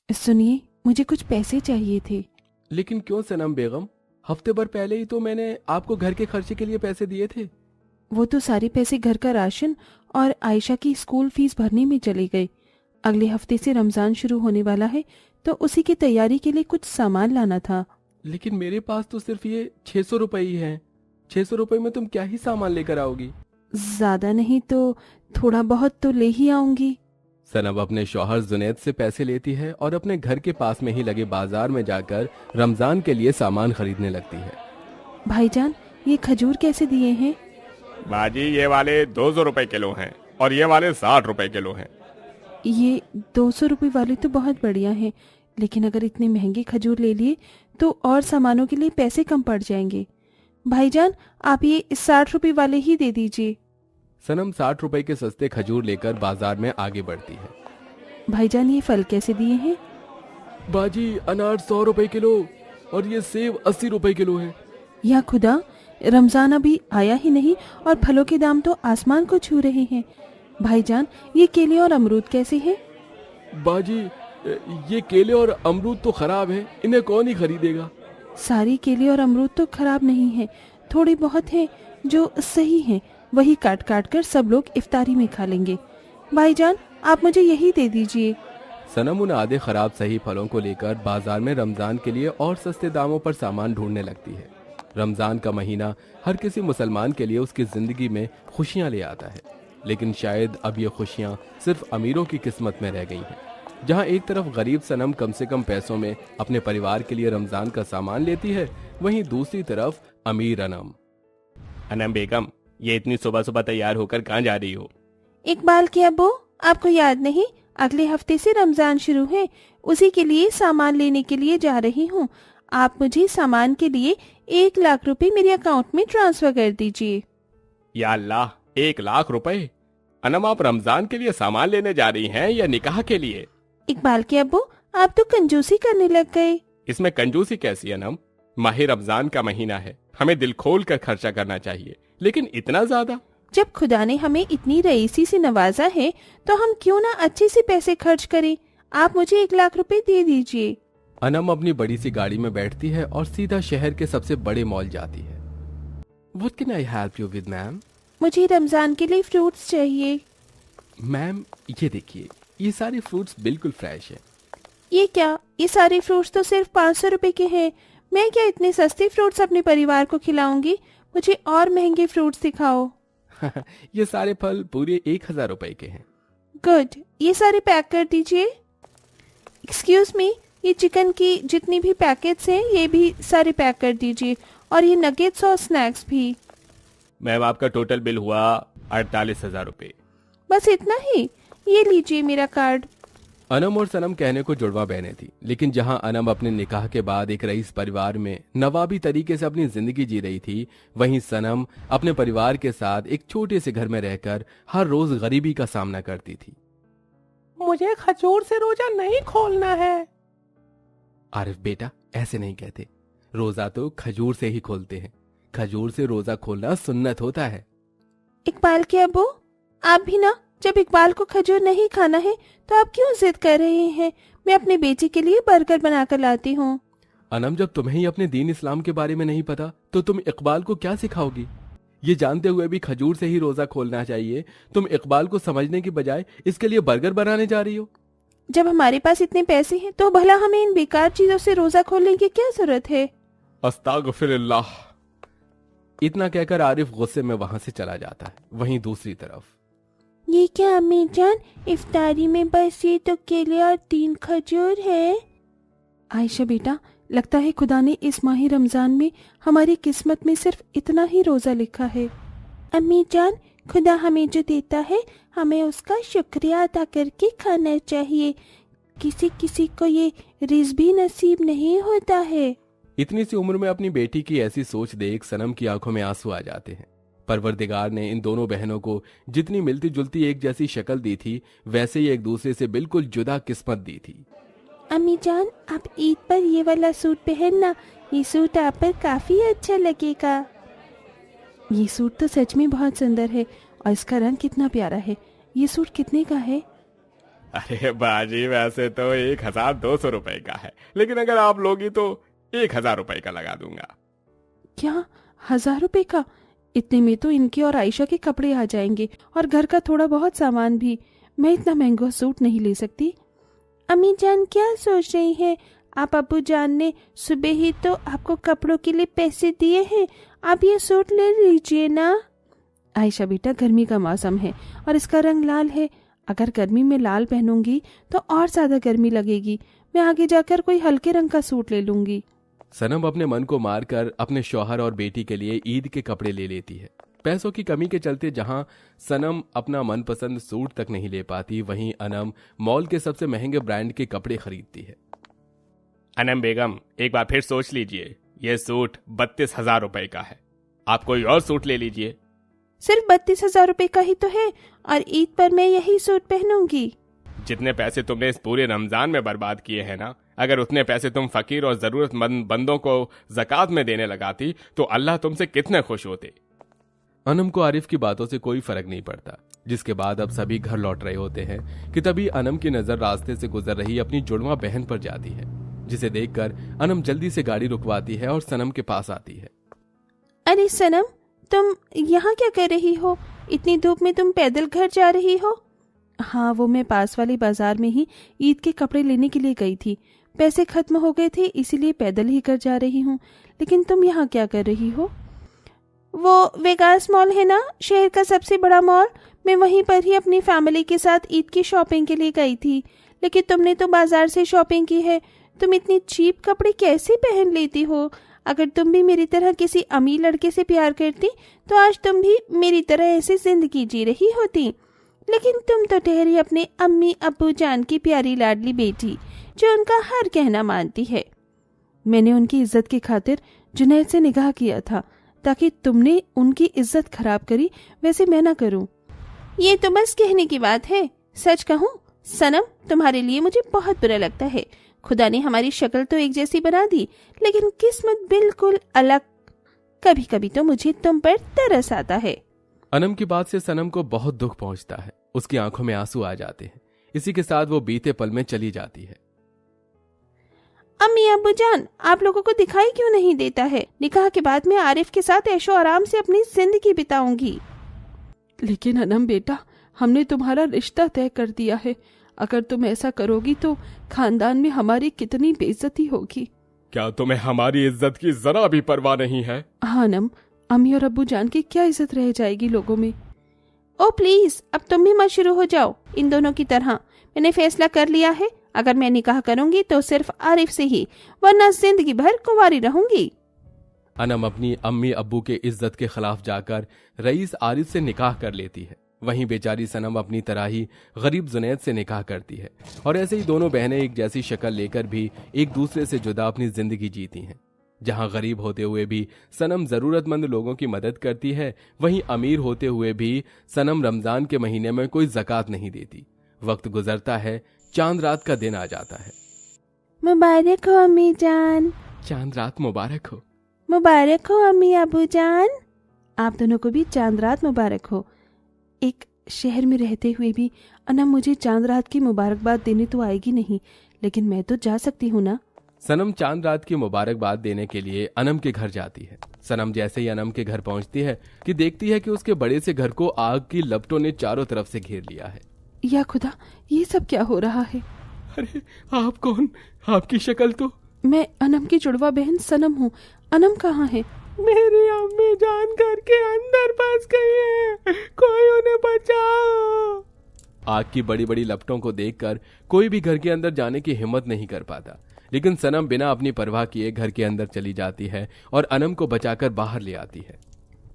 सुनिए, मुझे कुछ पैसे चाहिए थे। लेकिन क्यों सनम बेगम? हफ्ते भर पहले ही तो मैंने आपको घर के खर्चे के लिए पैसे दिए थे। वो तो सारे पैसे घर का राशन और आयशा की स्कूल फीस भरने में चले गए। अगले हफ्ते से रमजान शुरू होने वाला है, तो उसी की तैयारी के लिए कुछ सामान लाना था। लेकिन मेरे पास तो सिर्फ ये 600 रुपए ही हैं। 600 रुपए में तुम क्या ही सामान लेकर आओगी? ज्यादा नहीं तो थोड़ा बहुत तो ले ही आऊंगी। सनम अपने शौहर जुनैद से पैसे लेती है और अपने घर के पास में ही लगे बाजार में जाकर रमजान के लिए सामान खरीदने लगती है। भाईजान, ये खजूर कैसे दिए हैं? बाजी ये वाले 200 रुपए किलो हैं और ये वाले 60 रुपए किलो हैं। ये 200 रुपये वाले तो बहुत बढ़िया हैं, लेकिन अगर इतने महंगे खजूर ले लिए तो और सामानों के लिए पैसे कम पड़ जाएंगे। भाईजान, आप ये 60 रुपये वाले ही दे दीजिए। सनम 60 रुपए के सस्ते खजूर लेकर बाजार में आगे बढ़ती है। भाईजान, ये फल कैसे दिए हैं? बाजी अनार 100 रुपए किलो और ये सेब 80 रुपए किलो है। या खुदा, रमजान अभी आया ही नहीं और फलों के दाम तो आसमान को छू रहे हैं। भाईजान, ये केले और अमरूद कैसे हैं? बाजी ये केले और अमरूद तो खराब है, इन्हें कौन ही खरीदेगा? सारी केले और अमरूद तो खराब नहीं है, थोड़े बहुत हैं जो सही हैं, वही काट काट कर सब लोग इफ्तारी में खा लेंगे। भाईजान, आप मुझे यही दे दीजिए। सनम उन आधे खराब सही फलों को लेकर बाजार में रमजान के लिए और सस्ते दामों पर सामान ढूंढने लगती है। रमजान का महीना हर किसी मुसलमान के लिए उसकी जिंदगी में खुशियां ले आता है, लेकिन शायद अब ये खुशियां सिर्फ अमीरों की किस्मत में रह गई हैं। जहां एक तरफ गरीब सनम कम से कम पैसों में अपने परिवार के लिए रमजान का सामान लेती है, वहीं दूसरी तरफ अमीर अनम बेगम, ये इतनी सुबह सुबह तैयार होकर कहाँ जा रही हो? इकबाल के अब्बू, आपको याद नहीं, अगले हफ्ते से रमजान शुरू है, उसी के लिए सामान लेने के लिए जा रही हूँ। आप मुझे सामान के लिए 1 लाख रुपए मेरे अकाउंट में ट्रांसफर कर दीजिए। या अल्लाह, 1 लाख रुपए? अनम, आप रमजान के लिए सामान लेने जा रही हैं या निकाह के लिए? इकबाल के अब्बू, आप तो कंजूसी करने लग गए। इसमें कंजूसी कैसी अनम? माह रमजान का महीना है, हमें दिल खोल कर खर्चा करना चाहिए, लेकिन इतना ज्यादा? जब खुदा ने हमें इतनी रईसी से नवाजा है तो हम क्यों ना अच्छे से पैसे खर्च करें। आप मुझे 1 लाख रुपए दे दीजिए। अनम अपनी बड़ी सी गाड़ी में बैठती है और सीधा शहर के सबसे बड़े मॉल जाती है। What can I help you with, ma'am? मुझे रमजान के लिए फ्रूट्स चाहिए। मैम ये देखिए, ये सारे फ्रूट्स बिल्कुल फ्रेश है। ये क्या, ये सारे फ्रूट्स तो सिर्फ 500 रुपए के हैं। मैं क्या इतने सस्ते फ्रूट्स अपने परिवार को खिलाऊंगी? मुझे और महंगे फ्रूट्स दिखाओ। ये सारे फल पूरे 1000 रुपए के हैं। गुड, ये सारे पैक कर दीजिए। एक्सक्यूज मी, ये चिकन की जितनी भी पैकेट्स हैं ये भी सारे पैक कर दीजिए, और ये नगेट्स और स्नैक्स भी। मैम, आपका टोटल बिल हुआ 48,000 रुपए। बस इतना ही? ये लीजिए मेरा कार्ड। अनम और सनम कहने को जुड़वा बहनें थी, लेकिन जहां अनम अपने निकाह के बाद एक रईस परिवार में नवाबी तरीके से अपनी जिंदगी जी रही थी, वहीं सनम अपने परिवार के साथ एक छोटे से घर में रहकर हर रोज गरीबी का सामना करती थी। मुझे खजूर से रोजा नहीं खोलना है। आरिफ बेटा, ऐसे नहीं कहते, रोजा तो खजूर से ही खोलते हैं। खजूर से रोजा खोलना सुन्नत होता है। इकबाल के अब्बू, आप भी ना, जब इकबाल को खजूर नहीं खाना है तो आप क्यों जिद कर रहे हैं? मैं अपने बेटे के लिए बर्गर बनाकर लाती हूँ। अनम, जब तुम्हें ही अपने दीन इस्लाम के बारे में नहीं पता तो तुम इकबाल को क्या सिखाओगी? ये जानते हुए भी खजूर से ही रोजा खोलना चाहिए, तुम इकबाल को समझने की बजाय इसके लिए बर्गर बनाने जा रही हो। जब हमारे पास इतने पैसे हैं तो भला हमें इन बेकार चीजों से रोजा खोलने की क्या जरूरत है? अस्तगफिरुल्लाह। इतना कहकर आरिफ गुस्से में वहां से चला जाता है। वहीं दूसरी तरफ, ये क्या अम्मी जान, इफ्तारी में बस ये तो केले और 3 खजूर है। आयशा बेटा, लगता है खुदा ने इस माह रमजान में हमारी किस्मत में सिर्फ इतना ही रोजा लिखा है। अम्मी जान, खुदा हमें जो देता है हमें उसका शुक्रिया अदा करके खाना चाहिए। किसी किसी को ये रिज़्क भी नसीब नहीं होता है। इतनी सी उम्र में अपनी बेटी की ऐसी सोच देख सनम की आंखों में आंसू आ जाते हैं। परवरदिगार ने इन दोनों बहनों को जितनी मिलती जुलती एक जैसी शक्ल दी थी, वैसे ही एक दूसरे से बिल्कुल जुदा किस्मत दी थी। अम्मी जान, आप ईद पर ये वाला सूट पहनना, ये सूट आप पर काफी अच्छा लगेगा। ये सूट तो सच में बहुत सुंदर है और इसका रंग कितना प्यारा है। ये सूट कितने का है? अरे बाजी, वैसे तो 1200 रुपए का है, लेकिन अगर आप लोगी तो 1000 रुपए का लगा दूंगा। क्या 1000 रुपए का? इतने में तो इनके और आयशा के कपड़े आ जाएंगे और घर का थोड़ा बहुत सामान भी। मैं इतना महंगा सूट नहीं ले सकती। अम्मी जान क्या सोच रही हैं? आप अब्बू जान ने सुबह ही तो आपको कपड़ों के लिए पैसे दिए हैं, आप ये सूट ले लीजिए ना। आयशा बेटा, गर्मी का मौसम है और इसका रंग लाल है। अगर गर्मी में लाल पहनूंगी तो और ज्यादा गर्मी लगेगी। मैं आगे जाकर कोई हल्के रंग का सूट ले लूंगी। सनम अपने मन को मारकर अपने शौहर और बेटी के लिए ईद के कपड़े ले लेती है। पैसों की कमी के चलते जहां सनम अपना मनपसंद सूट तक नहीं ले पाती, वहीं अनम मॉल के सबसे महंगे ब्रांड के कपड़े खरीदती है। अनम बेगम, एक बार फिर सोच लीजिए, यह सूट 32,000 रुपए का है। आप कोई और सूट ले लीजिए। सिर्फ 32,000 रुपए का ही तो है और ईद पर मैं यही सूट पहनूंगी। जितने पैसे तुमने इस पूरे रमजान में बर्बाद किए हैं ना, अगर उतने पैसे तुम फकीर और जरूरतमंद बंदों को ज़कात में देने लगाती तो अल्लाह तुमसे कितने खुश होते। अनम को आरिफ की बातों से कोई फर्क नहीं पड़ता। जिसके बाद अब सभी घर लौट रहे होते हैं कि तभी अनम की नजर रास्ते से गुजर रही अपनी जुड़वा बहन पर जाती है, जिसे देखकर अनम जल्दी से गाड़ी रुकवाती है और सनम के पास आती है। अरे सनम, तुम यहाँ क्या कर रही हो? इतनी धूप में तुम पैदल घर जा रही हो? हाँ, वो मैं पास वाले बाजार में ही ईद के कपड़े लेने के लिए गई थी। पैसे खत्म हो गए थे, इसीलिए पैदल ही घर जा रही हूँ। लेकिन तुम यहाँ क्या कर रही हो? वो वेगास मॉल है ना, शहर का सबसे बड़ा मॉल। मैं वहीं पर ही अपनी फैमिली के साथ ईद की शॉपिंग के लिए गई थी। लेकिन तुमने तो बाजार से शॉपिंग की है। तुम इतनी चीप कपड़े कैसे पहन लेती हो? अगर तुम भी मेरी तरह किसी अमीर लड़के से प्यार करती तो आज तुम भी मेरी तरह ऐसी जिंदगी जी रही होती। लेकिन तुम तो ठहरी अपने अम्मी अब्बू जान की प्यारी लाडली बेटी, जो उनका हर कहना मानती है। मैंने उनकी इज्जत की खातिर जुनैद से निकाह किया था, ताकि तुमने उनकी इज्जत खराब करी वैसे मैं ना करूं। ये तो बस कहने की बात है। सच कहूं सनम, तुम्हारे लिए मुझे बहुत बुरा लगता है। खुदा ने हमारी शक्ल तो एक जैसी बना दी, लेकिन किस्मत बिल्कुल अलग। कभी कभी तो मुझे तुम पर तरस आता है। अनम की बात से सनम को बहुत दुख पहुंचता है। उसकी आंखों में आंसू आ जाते हैं। इसी के साथ वो बीते पल में चली जाती है। अम्मी अब्बू जान, आप लोगों को दिखाई क्यों नहीं देता है? निकाह के बाद मैं आरिफ के साथ ऐशो आराम से अपनी जिंदगी बिताऊंगी। लेकिन अनम बेटा, हमने तुम्हारा रिश्ता तय कर दिया है। अगर तुम ऐसा करोगी तो खानदान में हमारी कितनी बेइज्जती होगी। क्या तुम्हें हमारी इज्जत की जरा भी परवाह नहीं है? हाँ अनम, अम्मी और अब्बू जान की क्या इज्जत रह जाएगी लोगों में। ओ प्लीज, अब तुम भी मत शुरू हो जाओ इन दोनों की तरह। मैंने फैसला कर लिया है, अगर मैं निकाह करूंगी तो सिर्फ आरिफ से ही, वरना जिंदगी भर कुंवारी रहूंगी। अनम अपनी अम्मी अब्बू के इज्जत के खिलाफ जाकर रईस आरिफ से निकाह कर लेती है। वहीं बेचारी सनम अपनी तरह ही गरीब जुनैद से निकाह करती है और ऐसे ही दोनों बहनें एक जैसी शक्ल लेकर भी एक दूसरे से जुदा अपनी जिंदगी जीती हैं। जहां गरीब होते हुए भी सनम जरूरतमंद लोगों की मदद करती है, वहीं अमीर होते हुए भी सनम रमजान के महीने में कोई ज़कात नहीं देती। वक्त गुजरता है, चांद रात का दिन आ जाता है। मुबारक हो अम्मी जान। चांद रात मुबारक हो। मुबारक हो अम्मी अबू जान। आप दोनों को भी चांद रात मुबारक हो। एक शहर में रहते हुए भी अनम मुझे चांद रात की मुबारकबाद देने तो आएगी नहीं, लेकिन मैं तो जा सकती हूँ ना। सनम चांद रात की मुबारकबाद देने के लिए अनम के घर जाती है। सनम जैसे ही अनम के घर पहुंचती है कि देखती है कि उसके बड़े से घर को आग की लपटों ने चारों तरफ से घेर लिया है। या खुदा, ये सब क्या हो रहा है? अरे आप कौन? आपकी शक्ल तो। मैं अनम की जुड़वा बहन सनम हूँ। अनम कहाँ है? मेरी अम्मी जान घर के अंदर फंस गई है, कोई उन्हें बचाओ। आग की बड़ी बड़ी लपटों को देखकर कोई भी घर के अंदर जाने की हिम्मत नहीं कर पाता, लेकिन सनम बिना अपनी परवाह किए घर के अंदर चली जाती है और अनम को बचाकर बाहर ले आती है।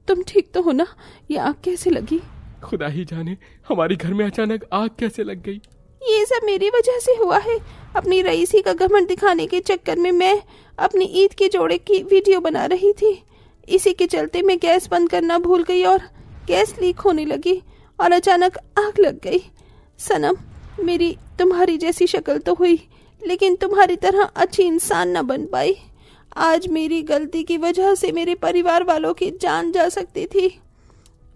तुम ठीक तो हो ना? ये आग कैसे लगी? खुदा ही जाने हमारे घर में अचानक आग कैसे लग गई। ये सब मेरी वजह से हुआ है। अपनी रईसी का घमंड दिखाने के चक्कर में मैं अपनी ईद के जोड़े की वीडियो बना रही थी। इसी के चलते मैं गैस बंद करना भूल गई और गैस लीक होने लगी और अचानक आग लग गई। सनम, मेरी तुम्हारी जैसी शक्ल तो हुई, लेकिन तुम्हारी तरह अच्छी इंसान न बन पाई। आज मेरी गलती की वजह से मेरे परिवार वालों की जान जा सकती थी।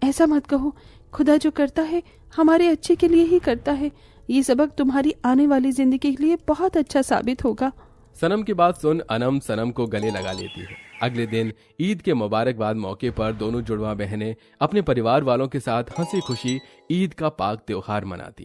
ऐसा मत कहो, खुदा जो करता है हमारे अच्छे के लिए ही करता है। ये सबक तुम्हारी आने वाली जिंदगी के लिए बहुत अच्छा साबित होगा। सनम की बात सुन अनम सनम को गले लगा लेती है। अगले दिन ईद के मुबारकबाद मौके पर दोनों जुड़वा बहनें अपने परिवार वालों के साथ हंसी खुशी ईद का पाक त्योहार मनाती।